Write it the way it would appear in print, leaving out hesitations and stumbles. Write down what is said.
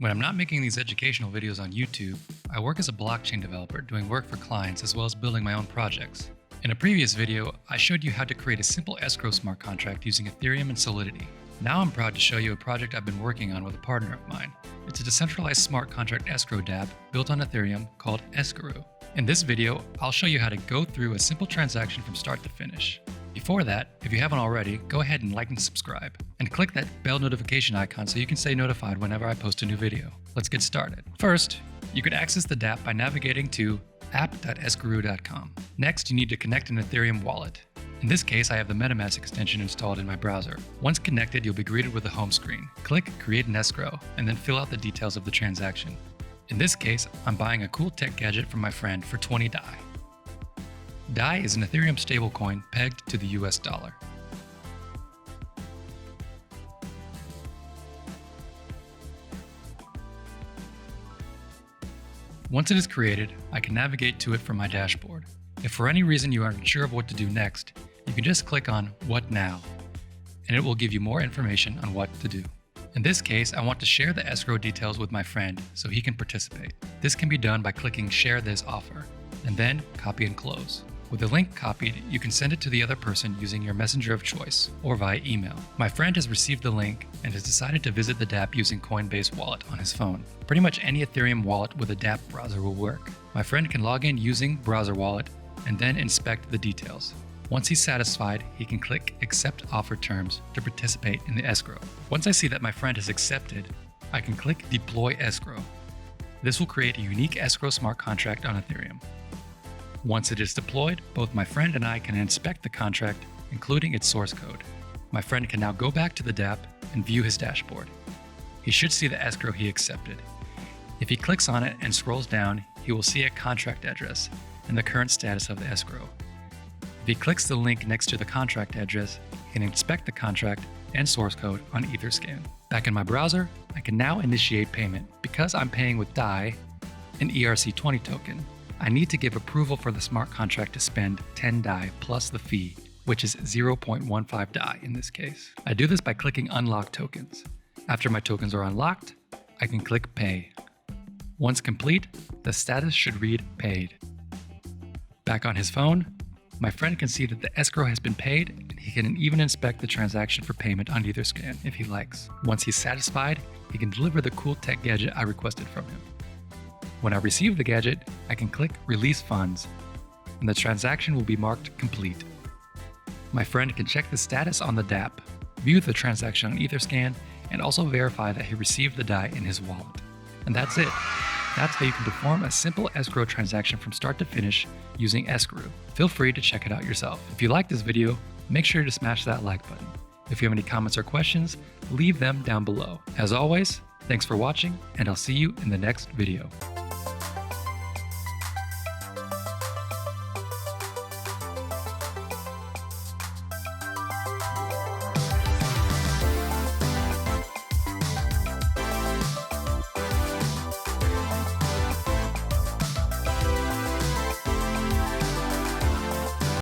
When I'm not making these educational videos on YouTube, I work as a blockchain developer doing work for clients as well as building my own projects. In a previous video, I showed you how to create a simple escrow smart contract using Ethereum and Solidity. Now I'm proud to show you a project I've been working on with a partner of mine. It's a decentralized smart contract escrow dapp built on Ethereum called Escaroo. In this video, I'll show you how to go through a simple transaction from start to finish. Before that, if you haven't already, go ahead and like and subscribe, and click that bell notification icon so you can stay notified whenever I post a new video. Let's get started. First, you can access the dapp by navigating to app.escaroo.com. Next, you need to connect an Ethereum wallet. In this case, I have the MetaMask extension installed in my browser. Once connected, you'll be greeted with a home screen. Click Create an Escrow, and then fill out the details of the transaction. In this case, I'm buying a cool tech gadget from my friend for 20 DAI. DAI is an Ethereum stablecoin pegged to the US dollar. Once it is created, I can navigate to it from my dashboard. If for any reason you aren't unsure of what to do next, you can just click on What Now, and it will give you more information on what to do. In this case, I want to share the escrow details with my friend so he can participate. This can be done by clicking Share This Offer, and then copy and close. With the link copied, you can send it to the other person using your messenger of choice or via email. My friend has received the link and has decided to visit the dapp using Coinbase Wallet on his phone. Pretty much any Ethereum wallet with a dapp browser will work. My friend can log in using Browser Wallet and then inspect the details. Once he's satisfied, he can click Accept Offer Terms to participate in the escrow. Once I see that my friend has accepted, I can click Deploy Escrow. This will create a unique escrow smart contract on Ethereum. Once it is deployed, both my friend and I can inspect the contract, including its source code. My friend can now go back to the dapp and view his dashboard. He should see the escrow he accepted. If he clicks on it and scrolls down, he will see a contract address and the current status of the escrow. If he clicks the link next to the contract address, he can inspect the contract and source code on Etherscan. Back in my browser, I can now initiate payment. Because I'm paying with DAI, an ERC20 token, I need to give approval for the smart contract to spend 10 DAI plus the fee, which is 0.15 DAI in this case. I do this by clicking Unlock Tokens. After my tokens are unlocked, I can click Pay. Once complete, the status should read Paid. Back on his phone, my friend can see that the escrow has been paid, and he can even inspect the transaction for payment on Etherscan if he likes. Once he's satisfied, he can deliver the cool tech gadget I requested from him. When I receive the gadget, I can click Release Funds, and the transaction will be marked complete. My friend can check the status on the dapp, view the transaction on Etherscan, and also verify that he received the DAI in his wallet. And that's it. That's how you can perform a simple escrow transaction from start to finish using Escaroo. Feel free to check it out yourself. If you like this video, make sure to smash that like button. If you have any comments or questions, leave them down below. As always, thanks for watching, and I'll see you in the next video.